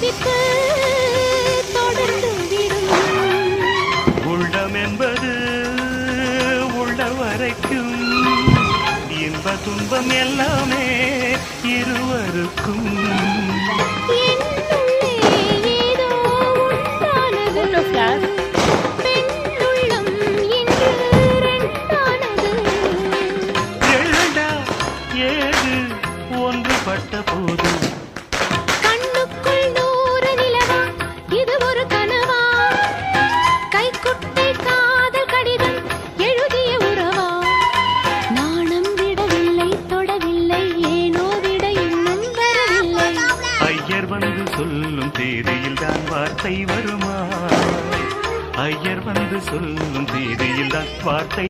தவிப்பு தொடர்ந்து விடும். உள்ளம் என்பது உள்ள வரைக்கும் இன்ப துன்பம் எல்லாமே இருவருக்கும். என்னுள்ளே ஏதோ உண்டானது. பெண்ணுள்ளம் இன்று ரெண்டானது. எழுடா ஏது ஒன்றுபட்ட போது கண்ணுக்குள் 100 நிலவா, இது ஒரு கனவா? கைக்குட்டை காதல் கடிதம் எழுதிய உறவா? நாணம் விடவில்லை, தொடவில்லை, ஏனோ விட இன்னும் வரவில்லை. ஐயர் வந்து சொல்லும் தேதியில் தான் வார்த்தை வருமா? ஐயர் வந்து சொல்லும் தேதியில் தான் வார்த்தை